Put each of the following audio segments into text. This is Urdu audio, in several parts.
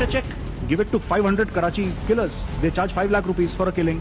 a check. Give it to 500 Karachi killers. They charge 5 lakh rupees for a killing.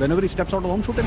Whenever he steps out of home, shoot him.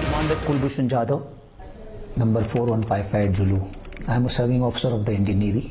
Commander Kulbhushan Jadhav, number 4155 Zulu. I am a serving officer of the Indian Navy.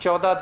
14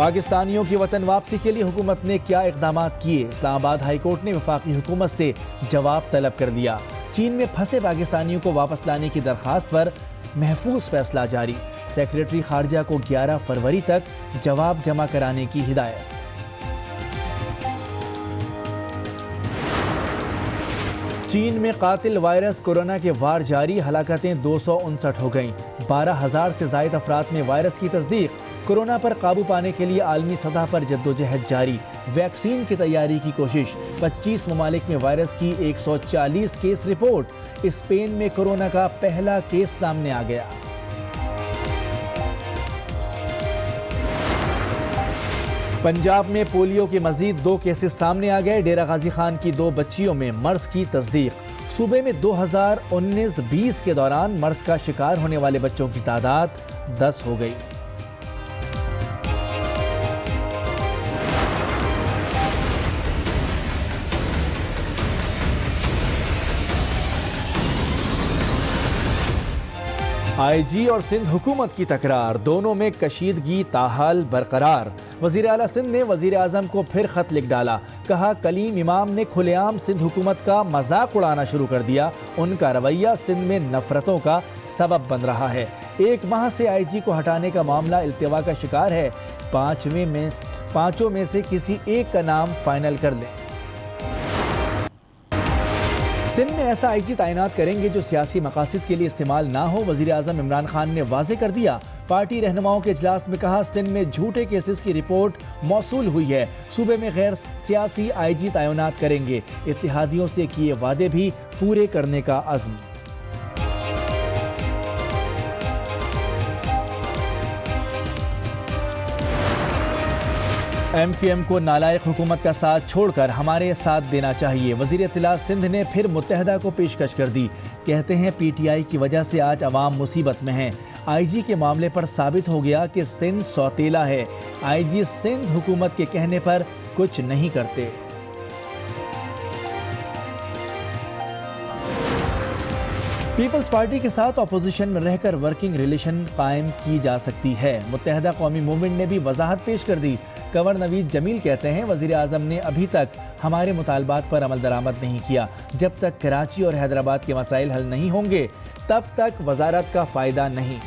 پاکستانیوں کی وطن واپسی کے لیے حکومت نے کیا اقدامات کیے؟ اسلام آباد ہائی کورٹ نے وفاقی حکومت سے جواب طلب کر لیا۔ چین میں پھنسے پاکستانیوں کو واپس لانے کی درخواست پر محفوظ فیصلہ جاری، سیکریٹری خارجہ کو 11 فروری تک جواب جمع کرانے کی ہدایت۔ چین میں قاتل وائرس کورونا کے وار جاری، ہلاکتیں 259 ہو گئیں، 12,000 سے زائد افراد میں وائرس کی تصدیق۔ کورونا پر قابو پانے کے لیے عالمی سطح پر جدوجہد جاری، ویکسین کی تیاری کی کوشش۔ 25 ممالک میں وائرس کی 140 کیس رپورٹ، اسپین میں کورونا کا پہلا کیس سامنے آ گیا۔ پنجاب میں پولیو کے مزید 2 کیسز سامنے آ گئے، ڈیرہ غازی خان کی 2 بچیوں میں مرض کی تصدیق۔ صوبے میں 2019-20 کے دوران مرض کا شکار ہونے والے بچوں کی تعداد 10 ہو گئی۔ آئی جی اور سندھ حکومت کی تکرار، دونوں میں کشیدگی تاحال برقرار۔ وزیر اعلیٰ سندھ نے وزیر اعظم کو پھر خط لکھ ڈالا، کہا کلیم امام نے کھلے عام سندھ حکومت کا مذاق اڑانا شروع کر دیا، ان کا رویہ سندھ میں نفرتوں کا سبب بن رہا ہے۔ 1 ماہ سے آئی جی کو ہٹانے کا معاملہ التوا کا شکار ہے، پانچوں میں سے کسی ایک کا نام فائنل کر لیں۔ سندھ میں ایسا آئی جی تعینات کریں گے جو سیاسی مقاصد کے لیے استعمال نہ ہو، وزیر اعظم عمران خان نے واضح کر دیا۔ پارٹی رہنماؤں کے اجلاس میں کہا سندھ میں جھوٹے کیسز کی رپورٹ موصول ہوئی ہے، صوبے میں غیر سیاسی آئی جی تعینات کریں گے، اتحادیوں سے کیے وعدے بھی پورے کرنے کا عزم۔ ایم کیو ایم کو نالائق حکومت کا ساتھ چھوڑ کر ہمارے ساتھ دینا چاہیے، وزیر اطلاع سندھ نے پھر متحدہ کو پیشکش کر دی، کہتے ہیں پی ٹی آئی کی وجہ سے آج عوام مصیبت میں ہیں۔ آئی جی کے معاملے پر ثابت ہو گیا کہ سندھ سوتیلا ہے، آئی جی سندھ حکومت کے کہنے پر کچھ نہیں کرتے۔ پیپلز پارٹی کے ساتھ اپوزیشن میں رہ کر ورکنگ ریلیشن قائم کی جا سکتی ہے، متحدہ قومی موومنٹ نے بھی وضاحت پیش کر دی۔ کنور نوید جمیل کہتے ہیں وزیر اعظم نے ابھی تک ہمارے مطالبات پر عمل درآمد نہیں کیا، جب تک کراچی اور حیدرآباد کے مسائل حل نہیں ہوں گے تب تک وزارت کا فائدہ نہیں۔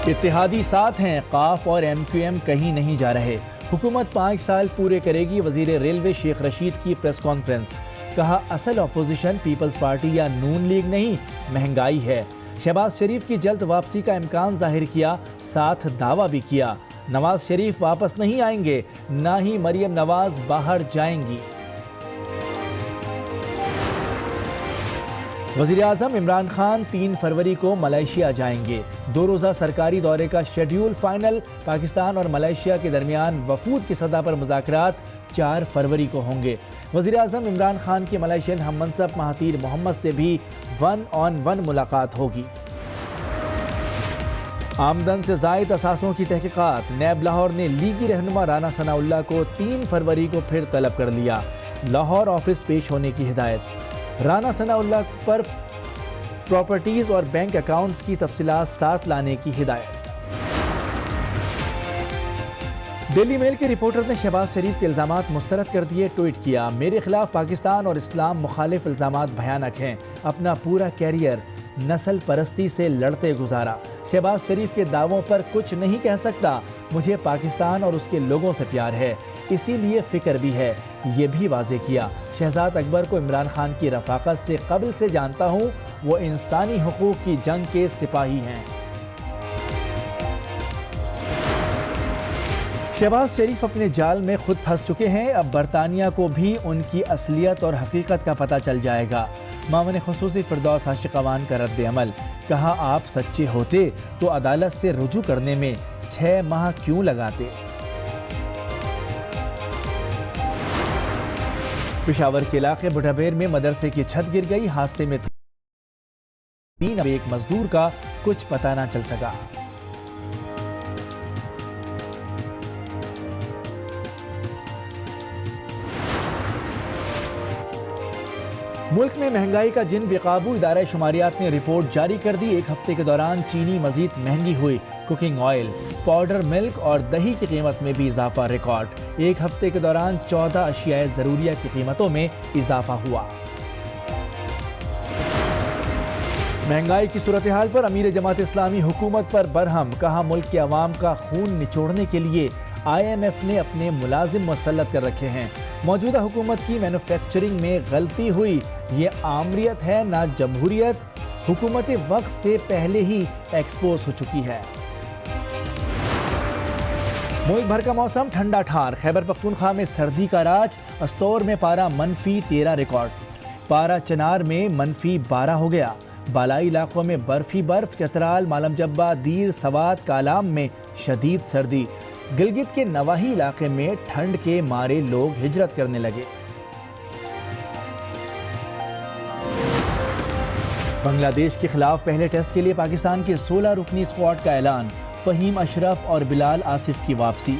اتحادی ساتھ ہیں، قاف اور ایم کیو ایم کہیں نہیں جا رہے، حکومت 5 سال پورے کرے گی، وزیر ریلوے شیخ رشید کی پریس کانفرنس، کہا اصل اپوزیشن پیپلز پارٹی یا نون لیگ نہیں مہنگائی ہے۔ شہباز شریف کی جلد واپسی کا امکان ظاہر کیا، ساتھ دعویٰ بھی کیا نواز شریف واپس نہیں آئیں گے، نہ ہی مریم نواز باہر جائیں گی۔ وزیر اعظم عمران خان 3 فروری کو ملائیشیا جائیں گے، 2 روزہ سرکاری دورے کا شیڈیول فائنل، پاکستان اور ملائیشیا کے درمیان وفود کی سطح پر مذاکرات 4 فروری کو ہوں گے۔ وزیر اعظم عمران خان کے ملائیشین ہم منصب مہاتیر محمد سے بھی 1 on 1 ملاقات ہوگی۔ آمدن سے زائد اثاثوں کی تحقیقات، نیب لاہور نے لیگی رہنما رانا ثناء اللہ کو 3 فروری کو پھر طلب کر لیا، لاہور آفس پیش ہونے کی ہدایت۔ رانا ثناء اللہ پر پراپرٹیز اور بینک اکاؤنٹس کی تفصیلات ساتھ لانے کی ہدایت۔ ڈیلی میل کے رپورٹر نے شہباز شریف کے الزامات مسترد کر دیے، ٹویٹ کیا میرے خلاف پاکستان اور اسلام مخالف الزامات بھیانک ہیں، اپنا پورا کیریئر نسل پرستی سے لڑتے گزارا، شہباز شریف کے دعووں پر کچھ نہیں کہہ سکتا، مجھے پاکستان اور اس کے لوگوں سے پیار ہے، اسی لیے فکر بھی ہے، یہ بھی واضح کیا شہزاد اکبر کو عمران خان کی رفاقت سے قبل سے جانتا ہوں، وہ انسانی حقوق کی جنگ کے سپاہی ہیں۔ شہباز شریف اپنے جال میں خود پھنس چکے ہیں، اب برطانیہ کو بھی ان کی اصلیت اور حقیقت کا پتہ چل جائے گا، معاون خصوصی فردوس عاشقوان کا رد عمل، کہا آپ سچے ہوتے تو عدالت سے رجوع کرنے میں 6 ماہ کیوں لگاتے۔ پشاور کے علاقے بٹھابیر میں مدرسے کی چھت گر گئی، حادثے میں 3 مزدور کا کچھ پتہ نہ چل سکا۔ ملک میں مہنگائی کا جن بے قابو، ادارہ شماریات نے رپورٹ جاری کر دی۔ ایک ہفتے کے دوران چینی مزید مہنگی ہوئی، کوکنگ آئل، پاؤڈر ملک اور دہی کی قیمت میں بھی اضافہ ریکارڈ۔ ایک ہفتے کے دوران 14 اشیاء ضروریہ کی قیمتوں میں اضافہ ہوا۔ مہنگائی کی صورتحال پر امیر جماعت اسلامی حکومت پر برہم، کہا ملک کے عوام کا خون نچوڑنے کے لیے IMF نے اپنے ملازم مسلط کر رکھے ہیں۔ موجودہ حکومت کی مینوفیکچرنگ میں غلطی ہوئی، یہ آمریت ہے نہ جمہوریت، حکومت وقت سے پہلے ہی ایکسپوز ہو چکی ہے۔ ملک بھر کا موسم ٹھنڈا ٹھار، خیبر پختونخوا میں سردی کا راج، استور میں پارہ -13 ریکارڈ، پارہ چنار میں -12 ہو گیا۔ بالائی علاقوں میں برف ہی برف، چترال، مالم جبہ، دیر، سوات، کالام میں شدید سردی۔ گلگت کے نواحی علاقے میں ٹھنڈ کے مارے لوگ ہجرت کرنے لگے۔ بنگلہ دیش کے خلاف پہلے ٹیسٹ کے لیے پاکستان کے 16 رکنی اسکواڈ کا اعلان، فہیم اشرف اور بلال آصف کی واپسی،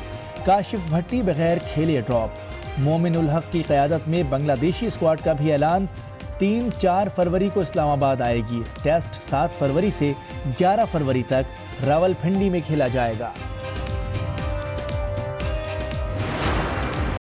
کاشف بھٹی بغیر کھیلے ڈراپ۔ مومن الحق کی قیادت میں بنگلہ دیشی اسکواڈ کا بھی اعلان، ٹیم 4 فروری کو اسلام آباد آئے گی، ٹیسٹ 7 فروری سے 11 فروری تک راولپنڈی میں کھیلا جائے گا۔